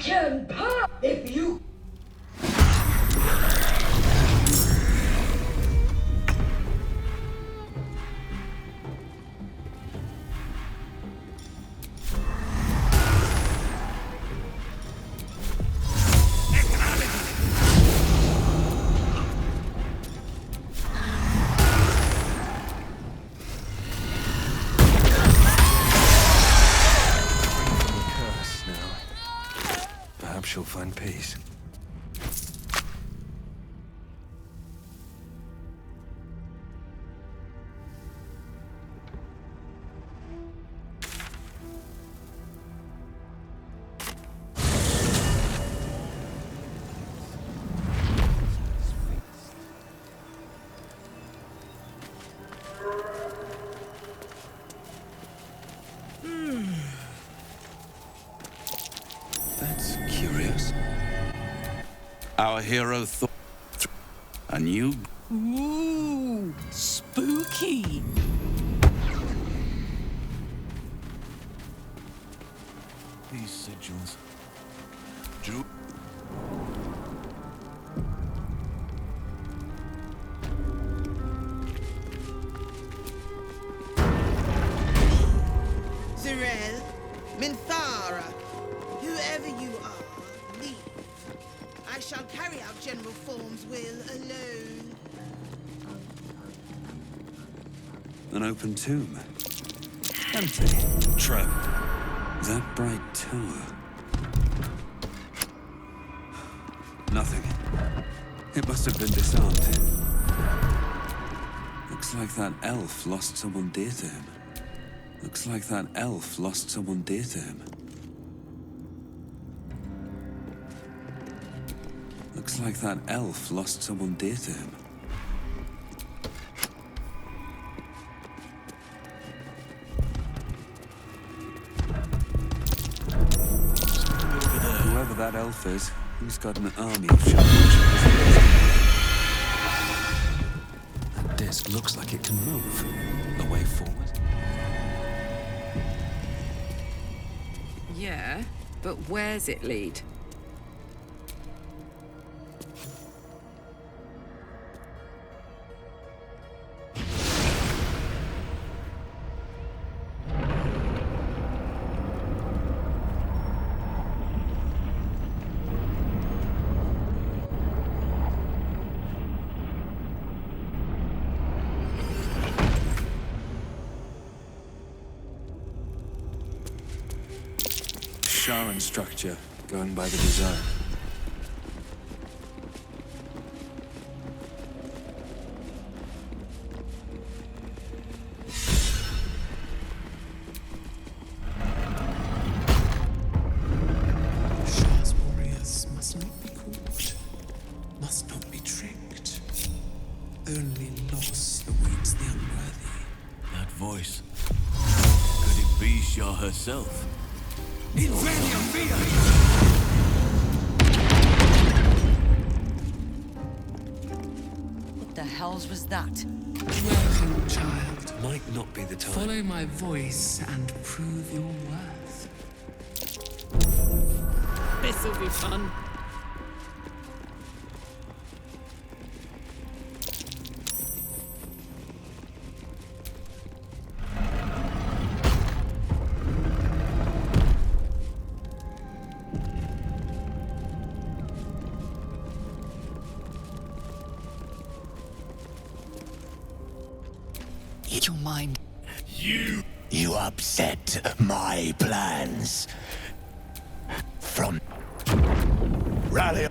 can pass if you. She'll find peace. That's curious. Our hero thought a new. Ooh, spooky. These sigils. Zerel, Minthara, whoever you are, leave. I shall carry out General Form's will alone. An open tomb. Empty. Trap. That bright tower. Nothing. It must have been disarmed. Looks like that elf lost someone dear to him. Looks like that elf lost someone dear to him. Looks like that elf lost someone dear to him. Whoever that elf is, he's got an army of shadows. That disc looks like it can move. A way forward? Yeah, but where's it lead? Sharan structure, going by the design. Shah's warriors must not be caught, must not be tricked. Only loss awaits the unworthy. That voice. Could it be Shah herself? What the hells was that? Welcome, child. Might not be the time. Follow my voice and prove your worth. This'll be fun. Your mind. You upset my plans. From rally.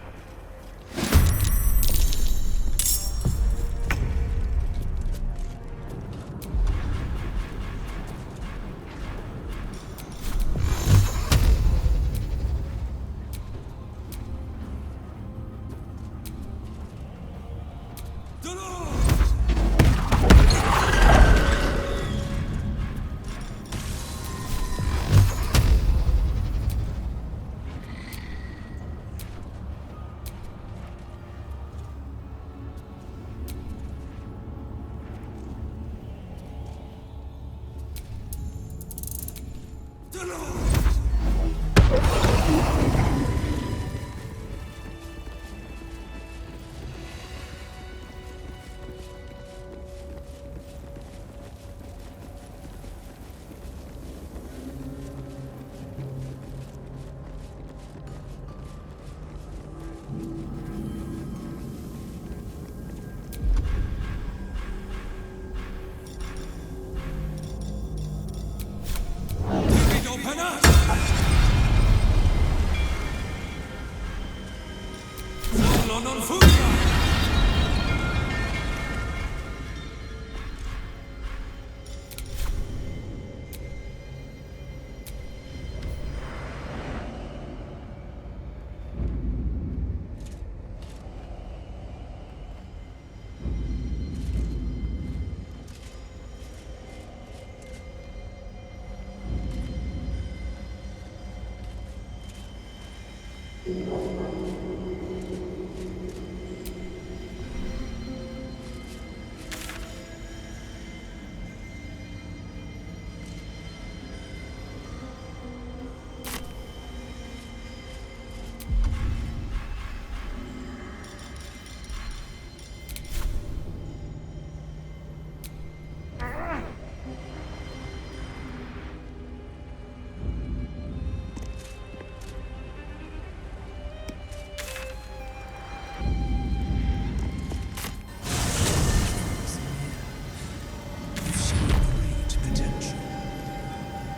You've shown great potential.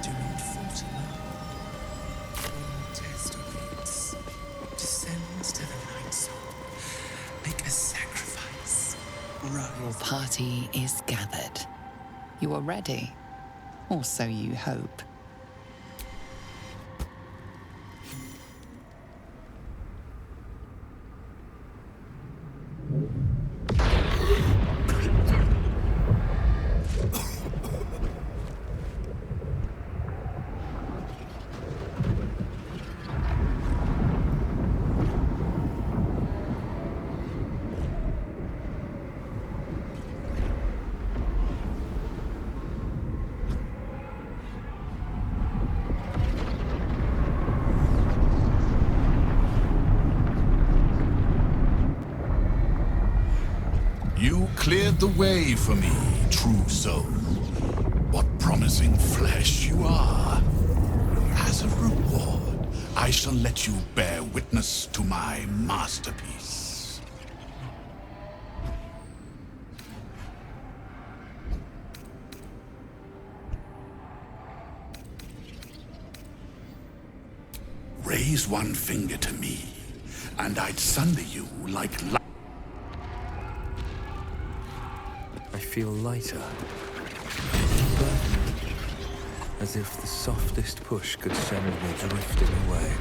Do not falter now. One test awaits. Descend to the Night Zone. Make a sacrifice. Rise. Your party is gathered. You are ready. Or so you hope. You cleared the way for me, true soul. What promising flesh you are. As a reward, I shall let you bear witness to my masterpiece. Raise one finger to me, and I'd sunder you like I feel lighter. Burdened. As if the softest push could send me drifting away.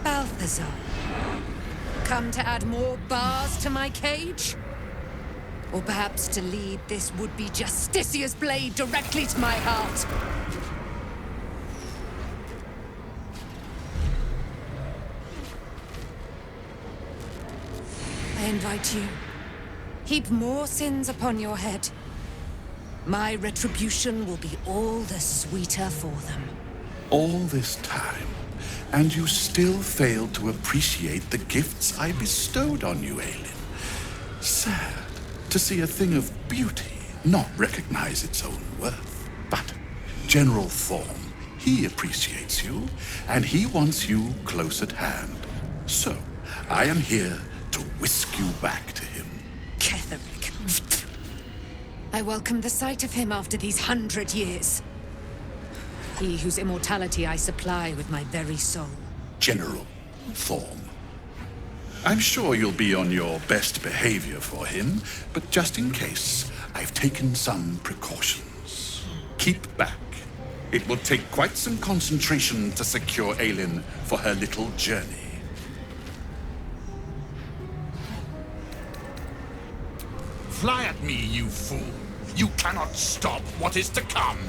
Balthazar, come to add more bars to my cage? Or perhaps to lead this would-be Justicia's blade directly to my heart? I invite you. Heap more sins upon your head. My retribution will be all the sweeter for them. all this time, and you still failed to appreciate the gifts I bestowed on you, Aelin. Sad to see a thing of beauty not recognize its own worth. But, General Thorm, He appreciates you, and he wants you close at hand. So, I am here to whisk you back to him. Ketherick. I welcome the sight of him after these 100 years. He whose immortality I supply with my very soul. General Thorm. I'm sure you'll be on your best behavior for him, but just in case, I've taken some precautions. Keep back. It will take quite some concentration to secure Aelin for her little journey. Fly at me, you fool! You cannot stop what is to come!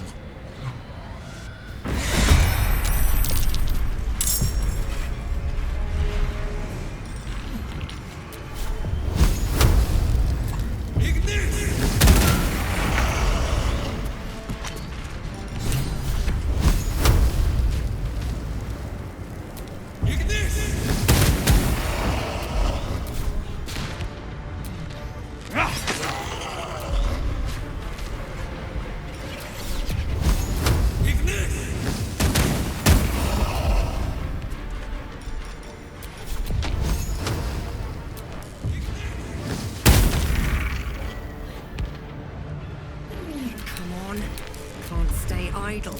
Can't stay idle.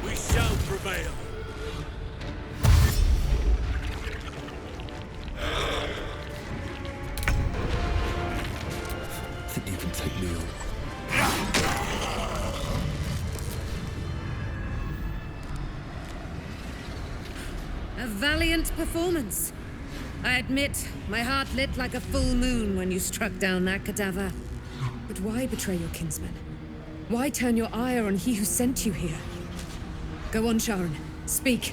We shall prevail. Think you can take me on? A valiant performance. I admit, my heart lit like a full moon when you struck down that cadaver. But why betray your kinsman? Why turn your ire on he who sent you here? Go on, Sharon. Speak.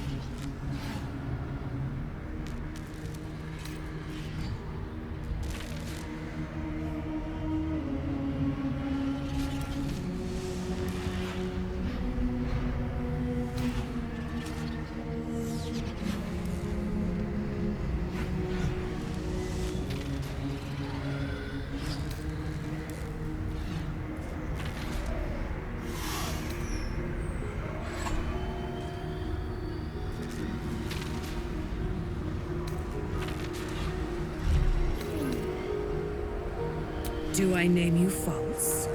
Do I name you false?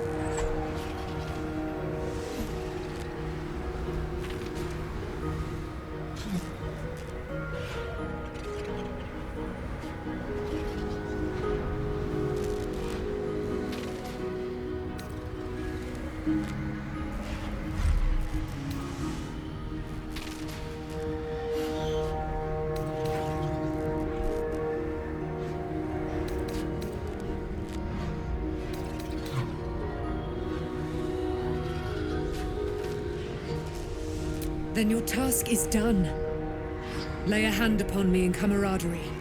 Then your task is done. Lay a hand upon me in camaraderie,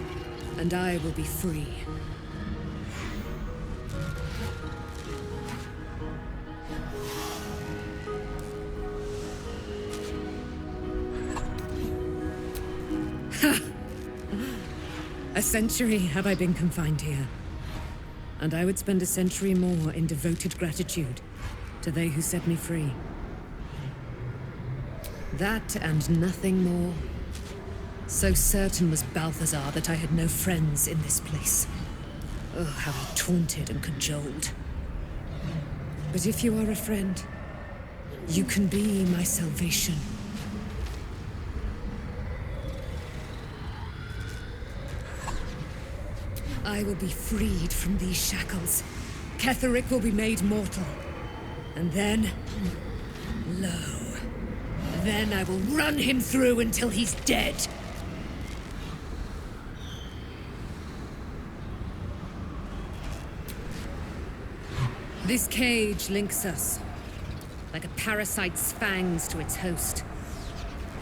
and I will be free. Ha! A century have I been confined here. And I would spend a century more in devoted gratitude to they who set me free. That and nothing more. So certain was Balthazar that I had no friends in this place. Oh, how he taunted and cajoled. But if you are a friend, you can be my salvation. I will be freed from these shackles. Ketherick will be made mortal. And then, lo. Then I will run him through until he's dead. This cage links us, like a parasite's fangs to its host.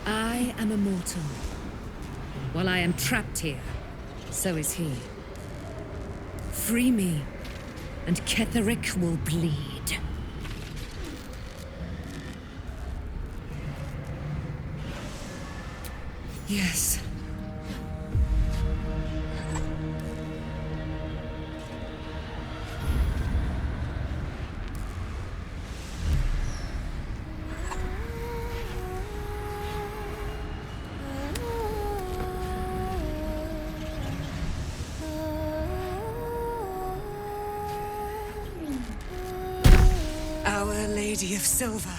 I am immortal. While I am trapped here, so is he. Free me, and Ketherick will bleed. Yes. Lady of Silver,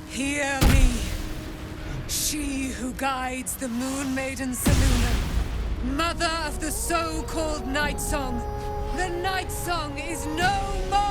hear me. She who guides the Moon Maiden Selûne, mother of the so-called Night Song. The Night Song is no more!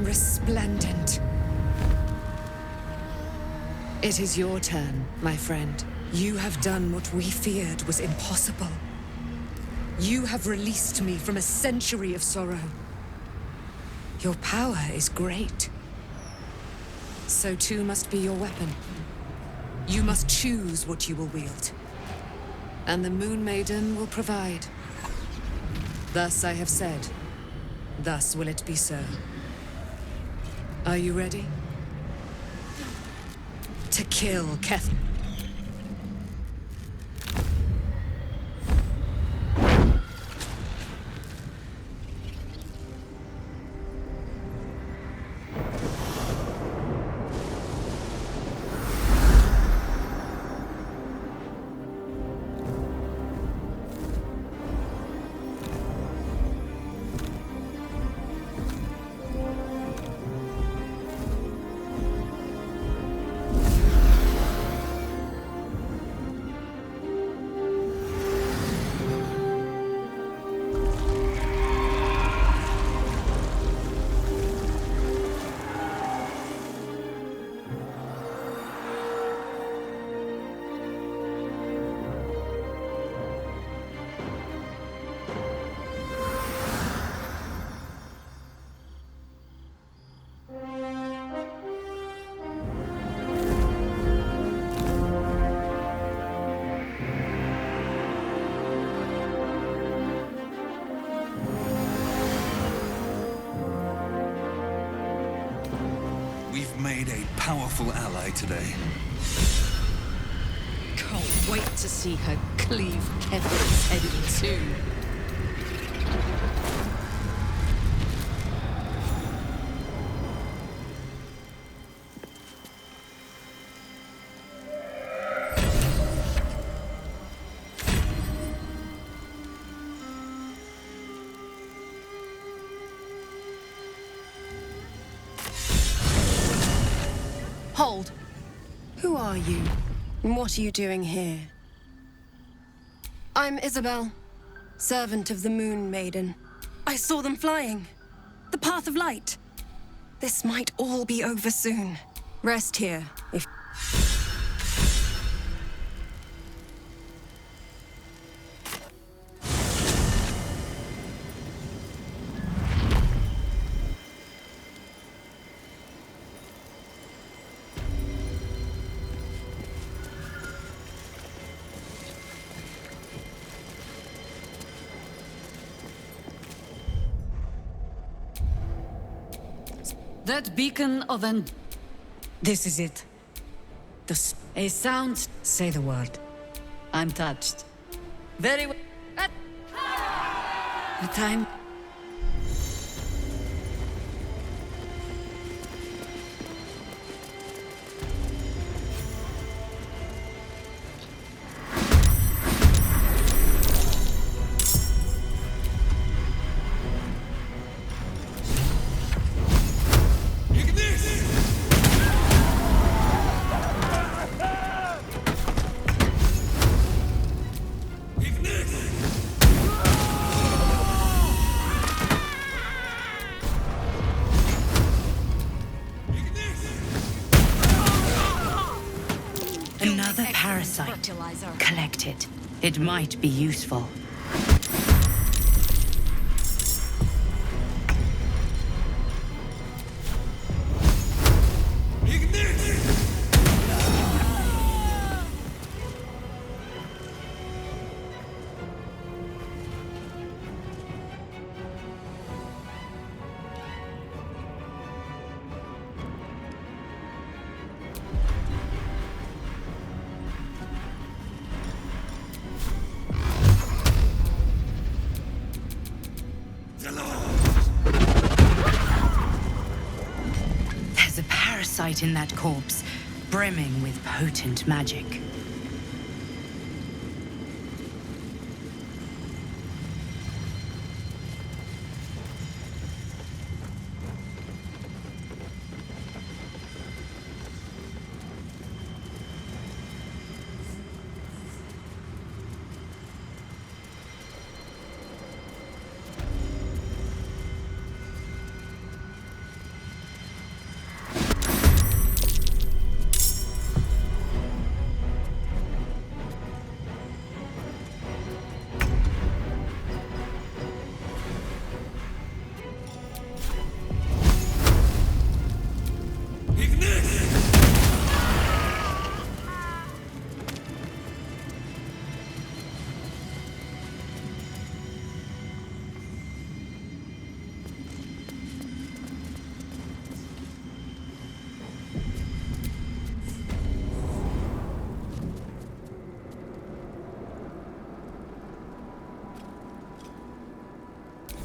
Resplendent. It is your turn, my friend. You have done what we feared was impossible. You have released me from a century of sorrow. Your power is great. So too must be your weapon. You must choose what you will wield. And the Moon Maiden will provide. Thus I have said. Thus will it be so. Are you ready? To kill Keth. We've made a powerful ally today. Can't wait to see her cleave Kevin's head in two. Hold. Who are you? And what are you doing here? I'm Isabel, servant of the Moon Maiden. I saw them flying. The Path of Light. This might all be over soon. Rest here, if... That beacon of This is it. A sound. Say the word. I'm touched. Very well. The time. Another parasite. Collect it. It might be useful. light in that corpse, brimming with potent magic.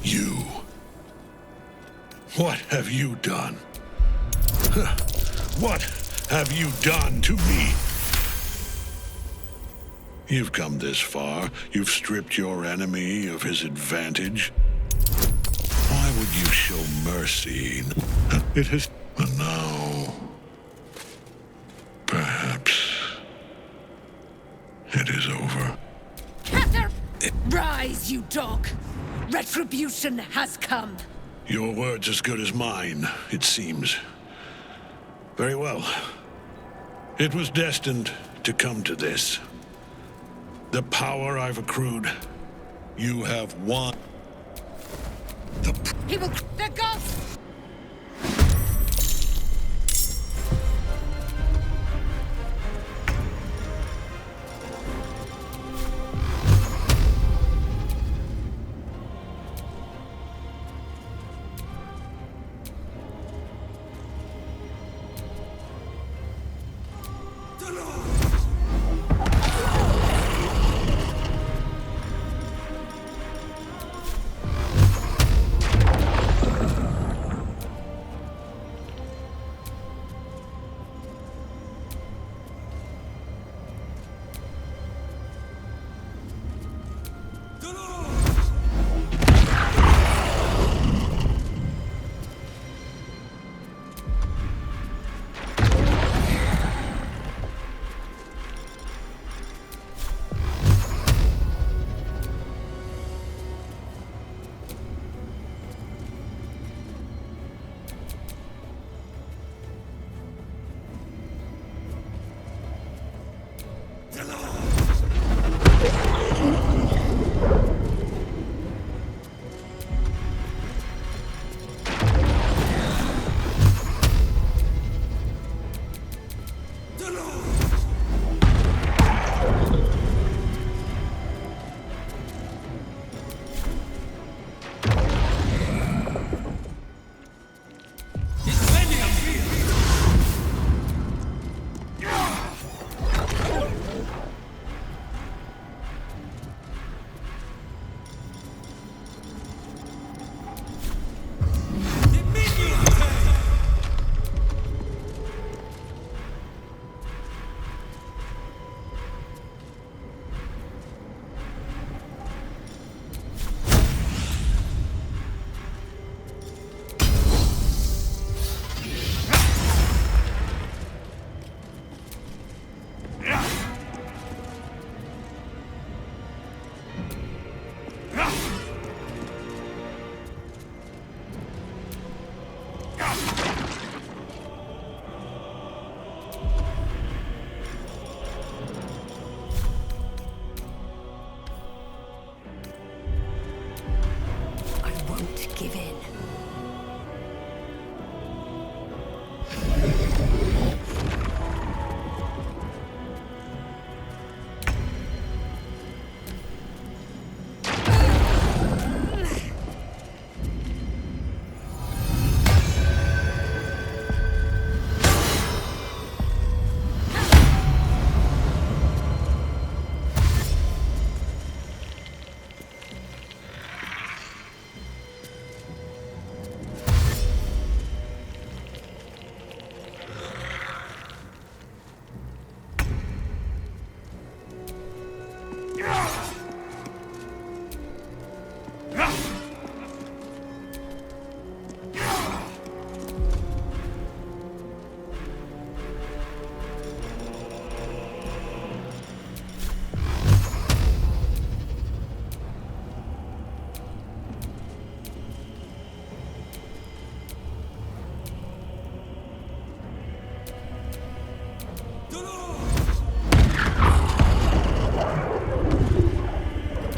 You. What have you done? What have you done to me? You've come this far. You've stripped your enemy of his advantage. Why would you show mercy? It has... And now... perhaps... it is over. Rise, you dog! Retribution has come! Your word's as good as mine, it seems. Very well. It was destined to come to this. The power I've accrued, you have won. He will... The ghost!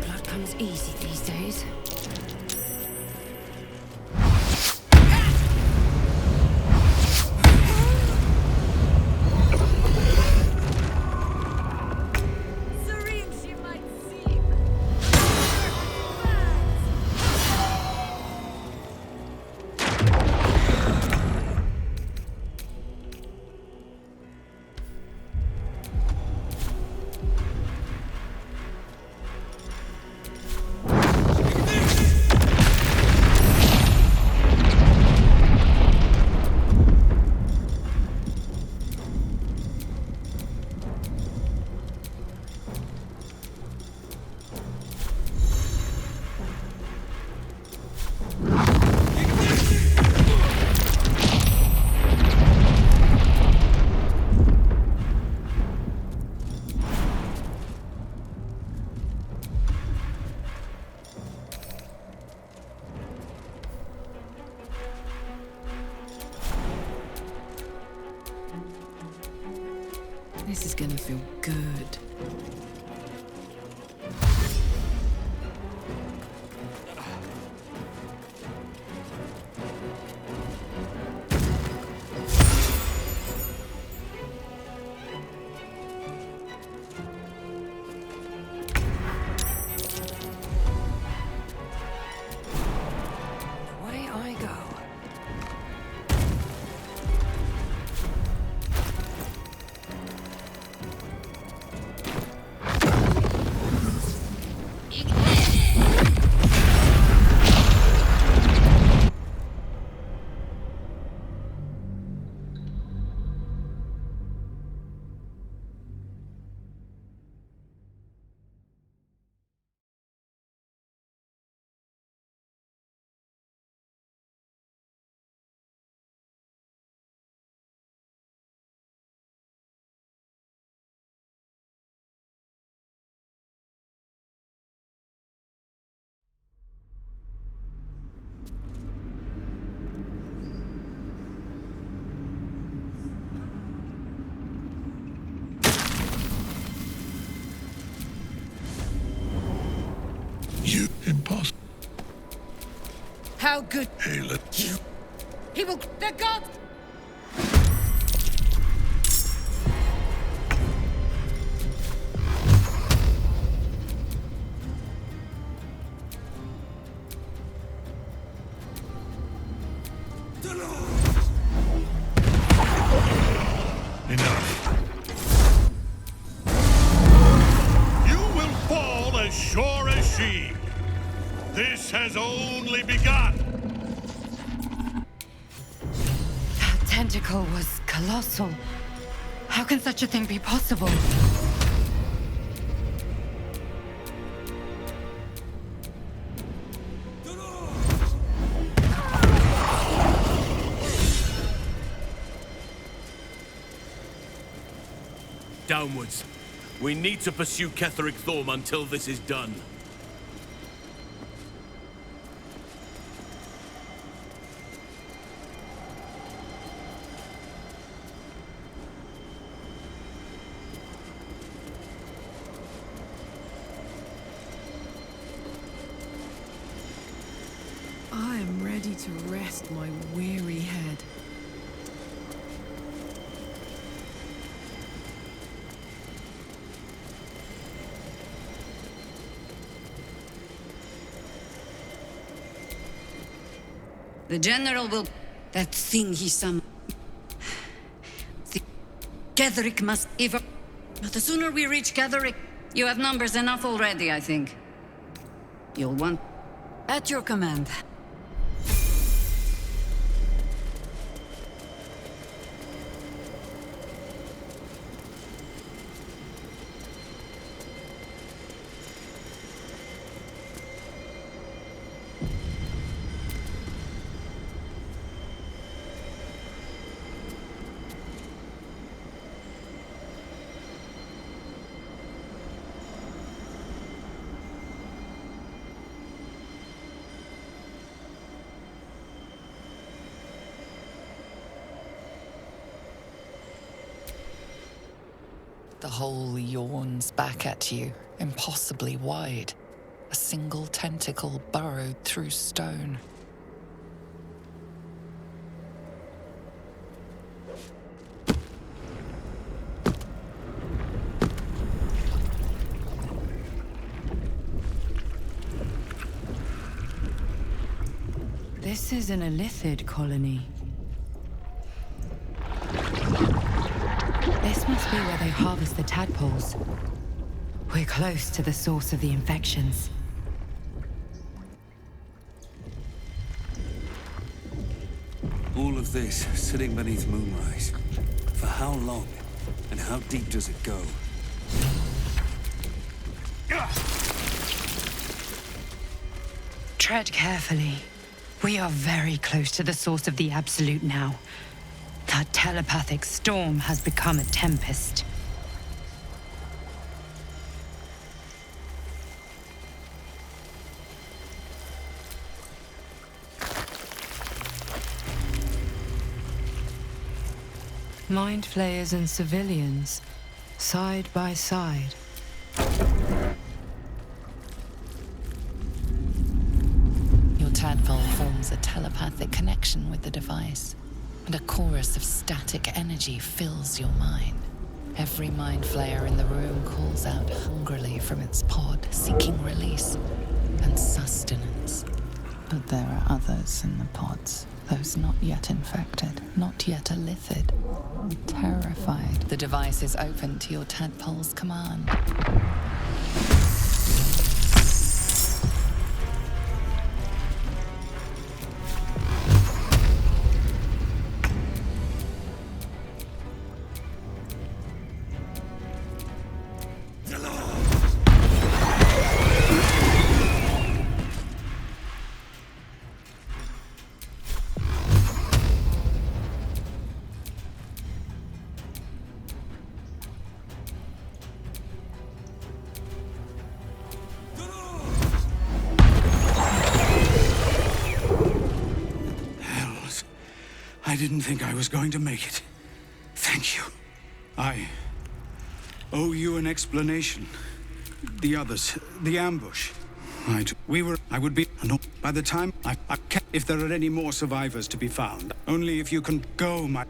Blood comes easy these days. This is gonna feel good. Away I go. You impossible. How good Hey, let you. he will. The god. Enough. You will fall as sure as she. This has only begun. That tentacle was colossal. How can such a thing be possible? Downwards. We need to pursue Ketheric Thorm until this is done. I am ready to rest my weary head. The general will... That thing he summoned... Ketheric must ever... But the sooner we reach Ketheric... You have numbers enough already, I think. You'll want... At your command. The hole yawns back at you, impossibly wide. A single tentacle burrowed through stone. This is an Illithid colony. This must be where they harvest the tadpoles. We're close to the source of the infections. All of this sitting beneath moonrise. For how long? And how deep does it go? Tread carefully. We are very close to the source of the Absolute now. That telepathic storm has become a tempest. Mind flayers and civilians, side by side. Your tadpole forms a telepathic connection with the device, and a chorus of static energy fills your mind. Every mind flayer in the room calls out hungrily from its pod, seeking release and sustenance. But there are others in the pods, those not yet infected, not yet Illithid. Terrified, the device is open to your tadpole's command. I didn't think I was going to make it. Thank you. I owe you an explanation. The others, the ambush. I would be, no, by the time if there are any more survivors to be found. Only if you can go, my...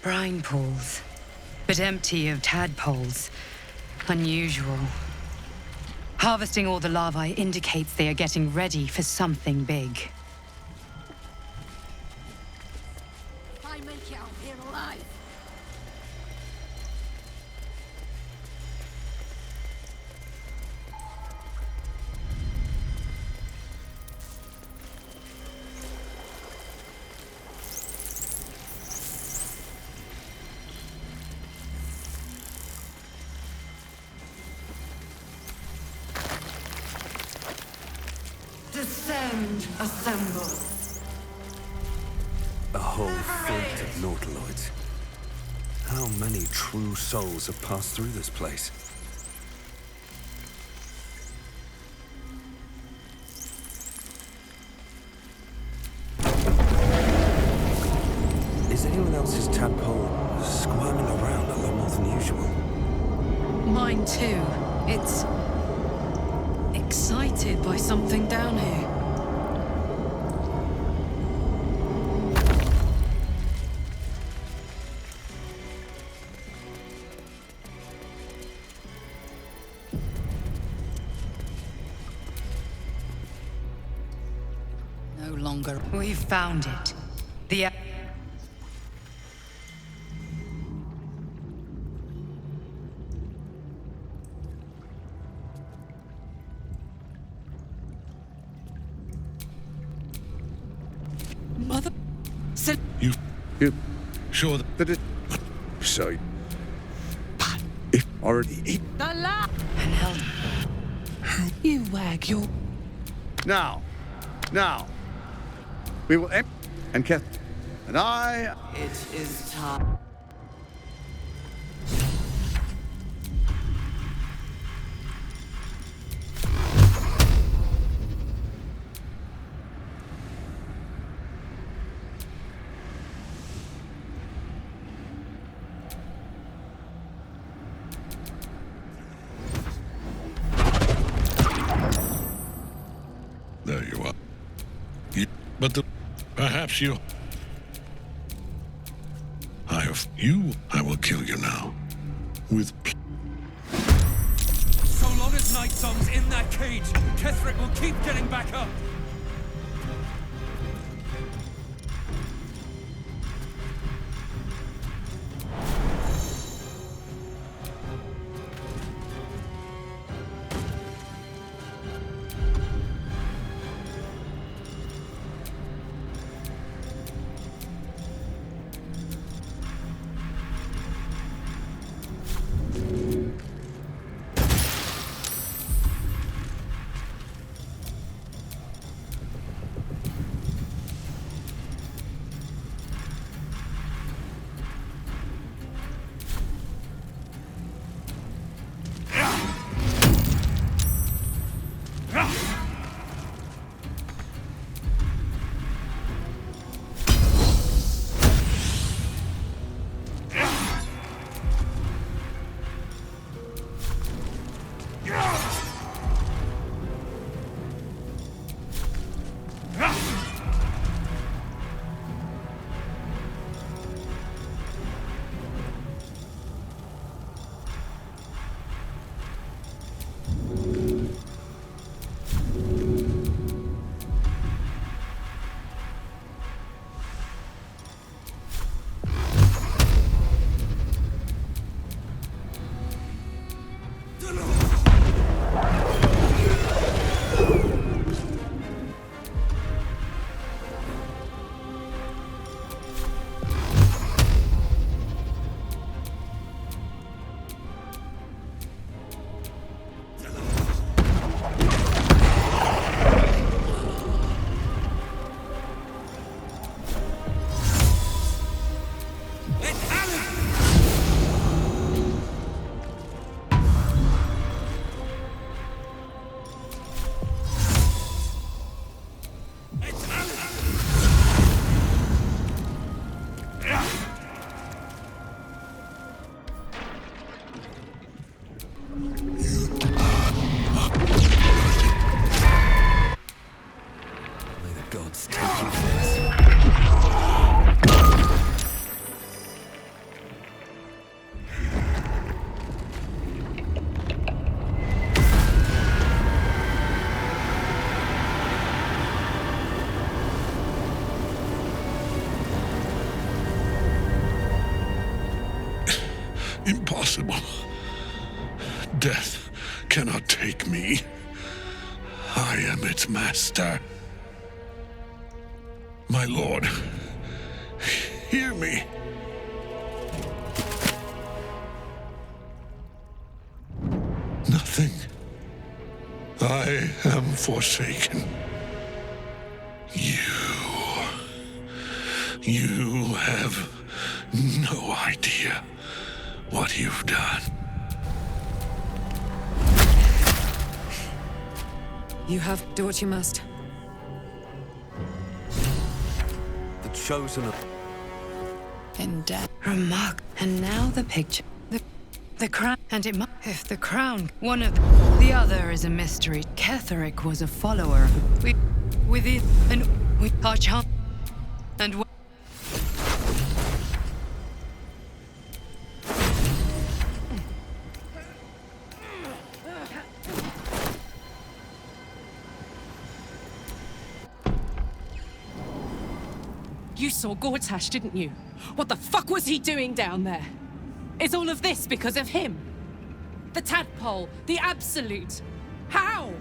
Brine pools, but empty of tadpoles. Unusual. Harvesting all the larvae indicates they are getting ready for something big. I make you out here alive. Descend, assemble. A whole fleet of nautiloids. How many true souls have passed through this place? Is anyone else's tadpole squirming around a lot more than usual? Mine too. It's excited by something down here. No longer. We've found it. The... Mother... You sure that it... So... If already... The la... And held... You wag your... Now. We will end... And Kath... And I... It is time. But perhaps you... I will kill you now. With... So long as Night Song's in that cage, Ketheric will keep getting back up. Impossible. Death cannot take me. I am its master. My lord, hear me. Nothing. I am forsaken. You have no idea what you've done. You have... do what you must. The chosen of... In death. Remark. And now the picture. The crown. And it if the crown. One of the other is a mystery. Ketheric was a follower. With it. And we our chance. And You saw Gortash, didn't you? What the fuck was he doing down there? Is all of this because of him? The tadpole, the absolute. How?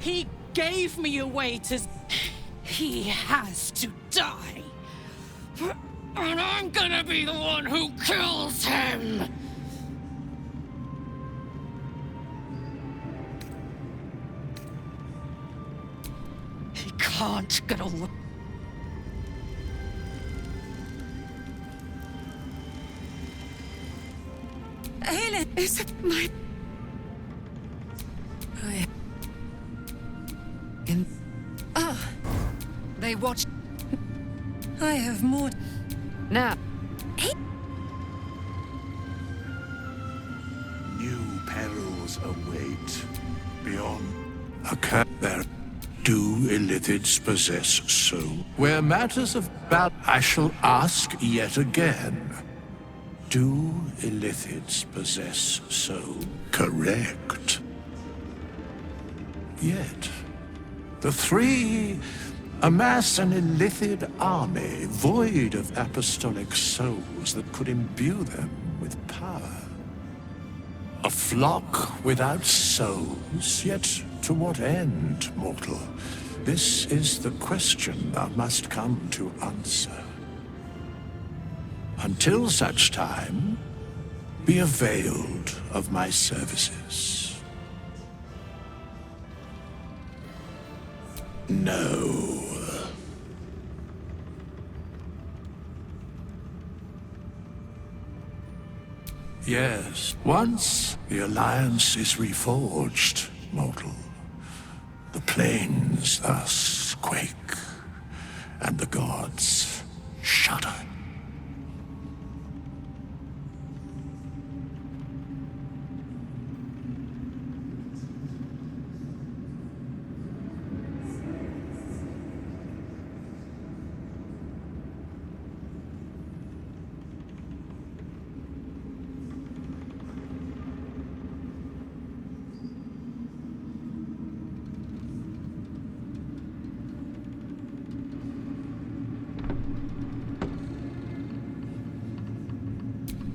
He gave me away to... He has to die. And I'm gonna be the one who kills him. can't get all the... Aelin is my... I... In... Ah, They watch... I have more... Now. New perils await. Beyond a cat there. Do Illithids possess soul? Where matters of battle, I shall ask yet again. Do Illithids possess soul? Correct. Yet, the three amass an Illithid army void of apostolic souls that could imbue them with power. A flock without souls, yet to what end, mortal? This is the question thou must come to answer. Until such time, be availed of my services. No. Yes, once the Alliance is reforged, mortal, the plains thus quake, and the gods shudder.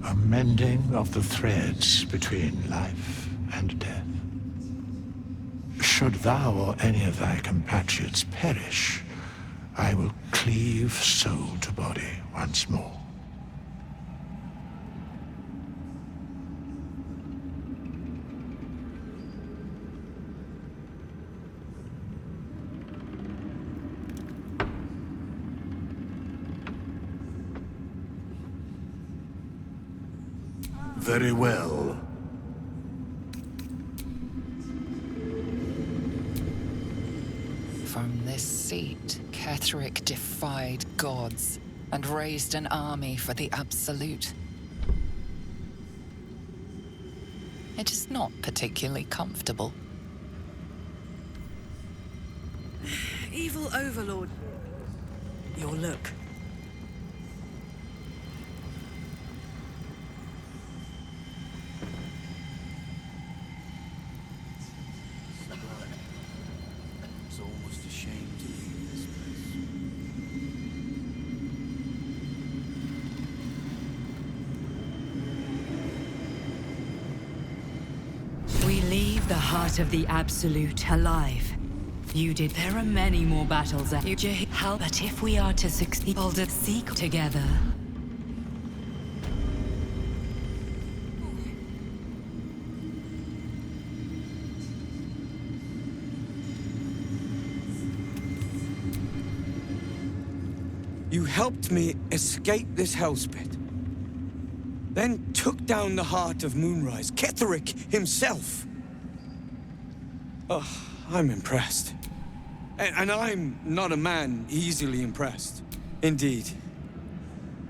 A mending of the threads between life and death. Should thou or any of thy compatriots perish, I will cleave soul to body once more. Very well. From this seat, Ketheric defied gods and raised an army for the Absolute. It is not particularly comfortable. Evil overlord. Your look. It's almost a shame to leave this place. We leave the heart of the Absolute alive. You did. There are many more battles that you help, but if we are to succeed, Baldur seek together. You helped me escape this hellspit. Then took down the heart of Moonrise, Ketheric himself. Oh, I'm impressed. And I'm not a man easily impressed. Indeed.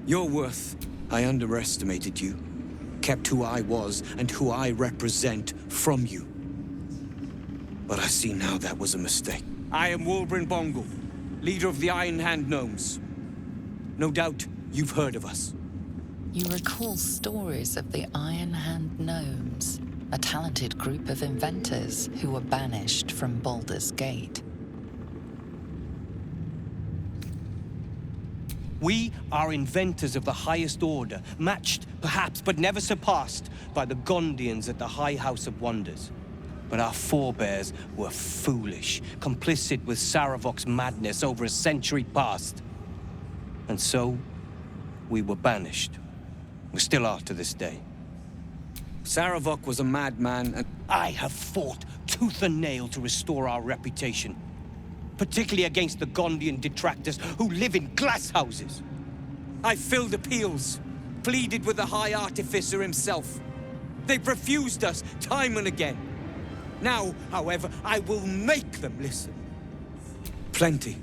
Your worth, I underestimated you. Kept who I was and who I represent from you. But I see now that was a mistake. I am Wolbrin Bongal, leader of the Iron Hand Gnomes. No doubt you've heard of us. You recall stories of the Iron Hand Gnomes, a talented group of inventors who were banished from Baldur's Gate. We are inventors of the highest order, matched, perhaps, but never surpassed by the Gondians at the High House of Wonders. But our forebears were foolish, complicit with Saravok's madness over a century past. And so, we were banished. We still are to this day. Saravok was a madman and I have fought tooth and nail to restore our reputation. particularly against the Gondian detractors who live in glass houses. I filled appeals, pleaded with the High Artificer himself. They've refused us time and again. Now, however, I will make them listen. Plenty.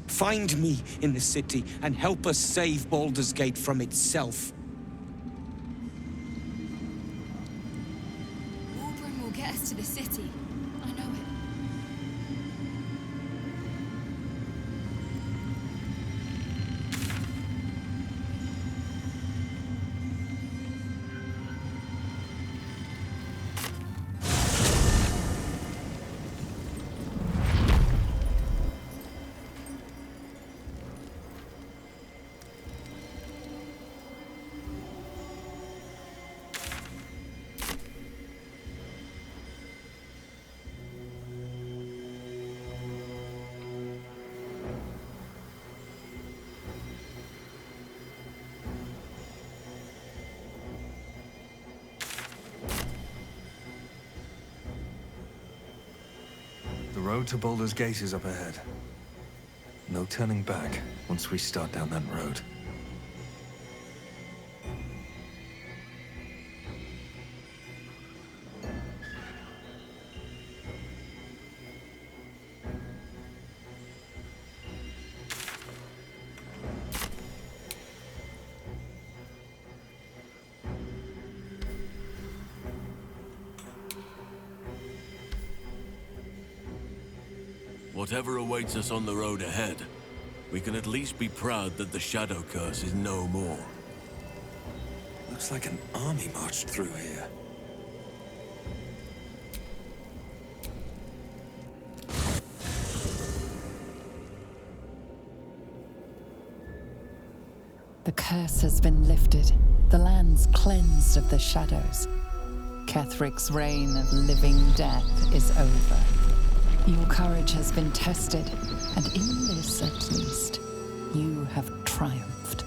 Find me in the city and help us save Baldur's Gate from itself. Waldron will get us to the city. I know it. The road to Baldur's Gate is up ahead. No turning back once we start down that road. Whatever awaits us on the road ahead, we can at least be proud that the Shadow Curse is no more. Looks like an army marched through here. The curse has been lifted. The land's cleansed of the shadows. Kethric's reign of living death is over. Your courage has been tested, and in this at least, you have triumphed.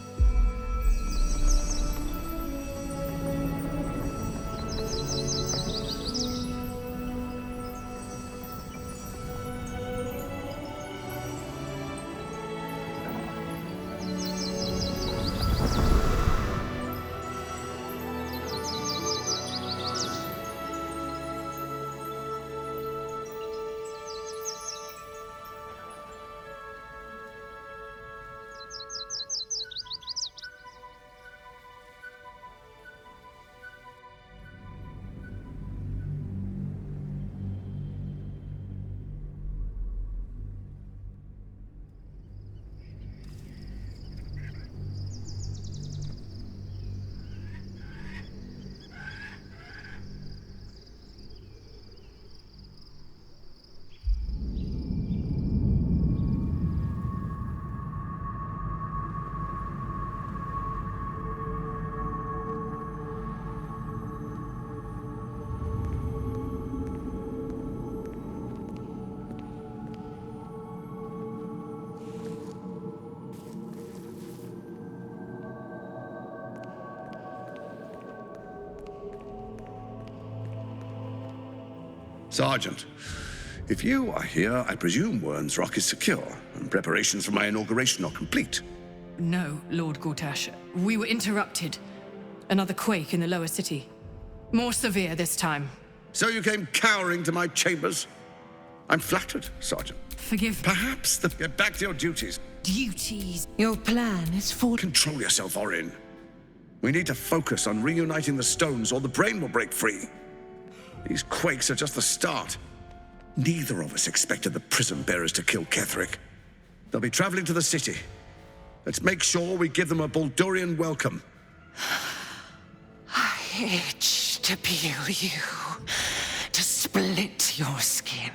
Sergeant, if you are here, I presume Wern's Rock is secure, and preparations for my inauguration are complete. No, Lord Gortash. We were interrupted. Another quake in the lower city. More severe this time. So you came cowering to my chambers? I'm flattered, Sergeant. Forgive... Perhaps get back to your duties. Duties? Your plan is for... Control yourself, Orin. We need to focus on reuniting the stones, or the brain will break free. These quakes are just the start. Neither of us expected the prison bearers to kill Ketheric. They'll be traveling to the city. Let's make sure we give them a Baldurian welcome. I itch to peel you, to split your skin,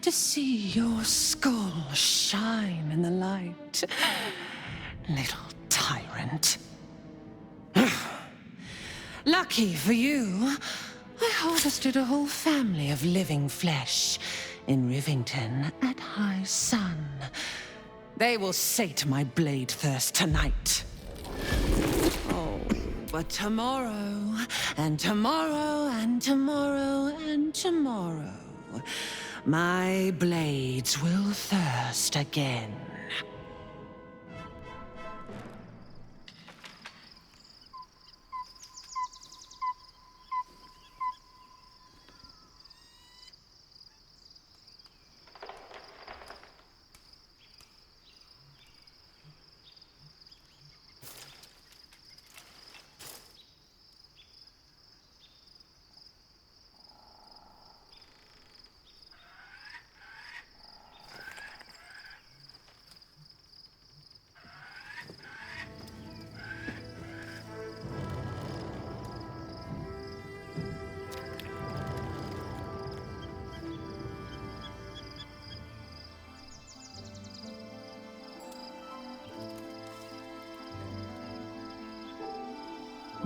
to see your skull shine in the light. Little tyrant. Lucky for you, I harvested a whole family of living flesh in Rivington at high sun. They will sate my blade thirst tonight. Oh, but tomorrow, and tomorrow, and tomorrow, and tomorrow, my blades will thirst again.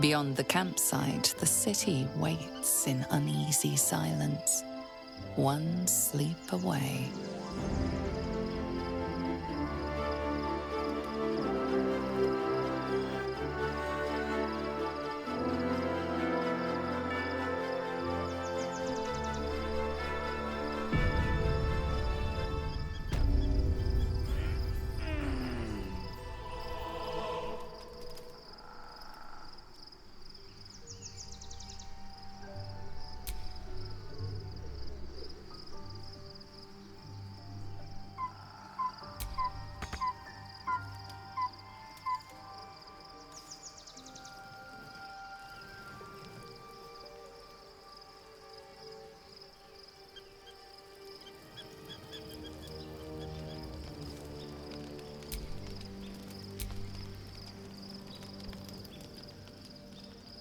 Beyond the campsite, the city waits in uneasy silence, one sleep away.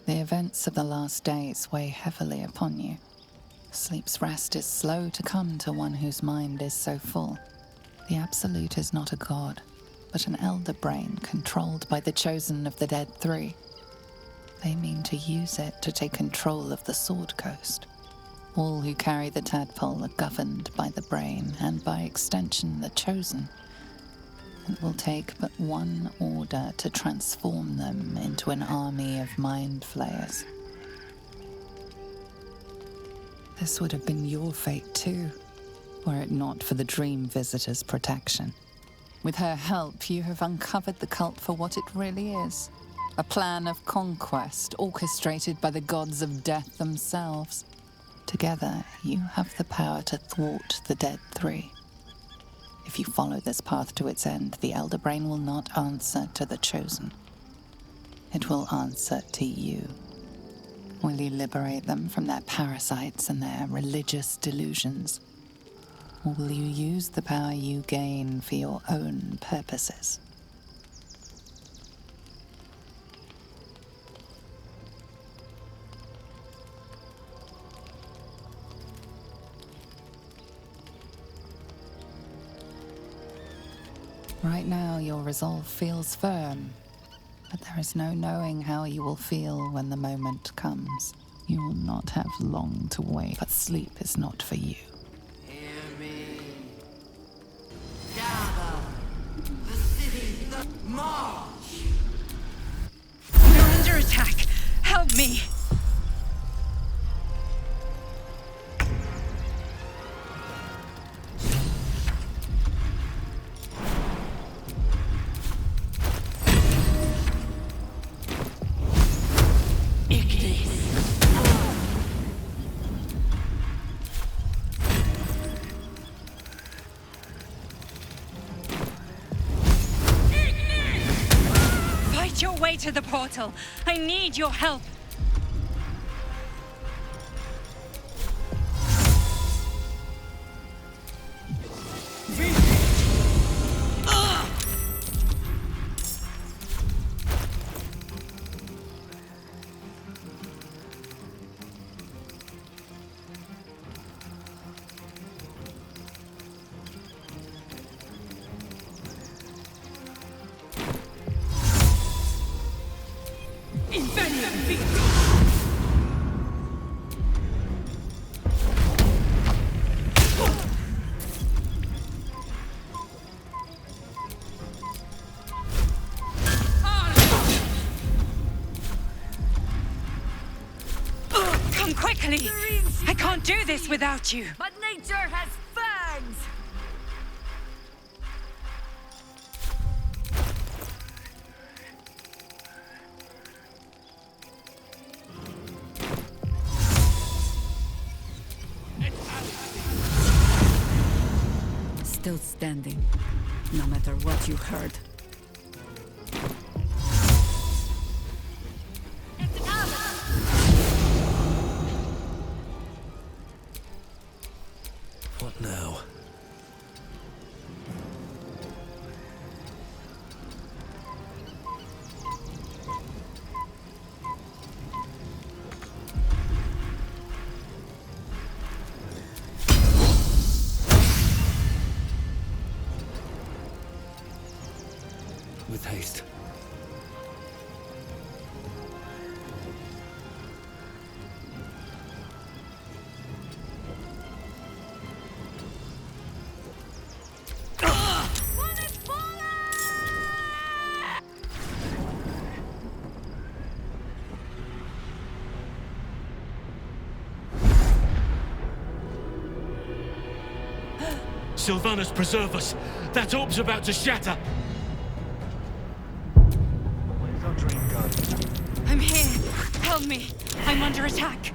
The events of the last days weigh heavily upon you. Sleep's rest is slow to come to one whose mind is so full. The Absolute is not a god, but an elder brain controlled by the chosen of the Dead Three. They mean to use it to take control of the Sword Coast. All who carry the tadpole are governed by the brain, and by extension the chosen. It will take but one order to transform them into an army of mind flayers. This would have been your fate too, were it not for the Dream Visitor's protection. With her help, you have uncovered the cult for what it really is. A plan of conquest orchestrated by the gods of death themselves. Together, you have the power to thwart the Dead Three. If you follow this path to its end, the Elder Brain will not answer to the Chosen. It will answer to you. Will you liberate them from their parasites and their religious delusions? Or will you use the power you gain for your own purposes? Right now, your resolve feels firm, but there is no knowing how you will feel when the moment comes. You will not have long to wait, but sleep is not for you. Hear me. Gather. The city. March. You're under attack. Help me. Your way to the portal. I need your help. Come quickly! I can't do this without you. But nature has still standing, no matter what you heard. What now? With haste. Sylvanus, preserve us! That orb's about to shatter! Where's our dream guardian? I'm here! Help me! I'm under attack!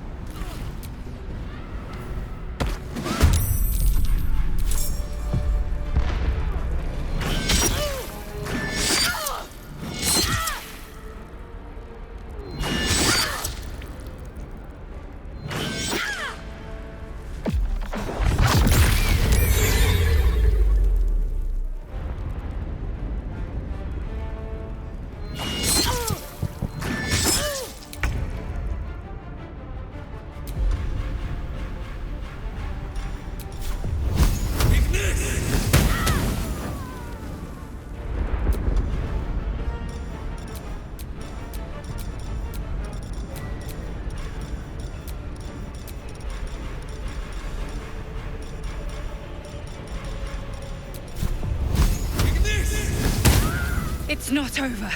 It's not over.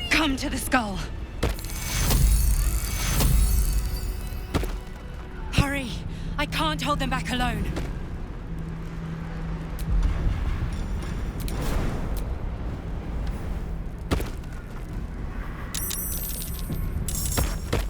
Come to the skull. Hurry! I can't hold them back alone.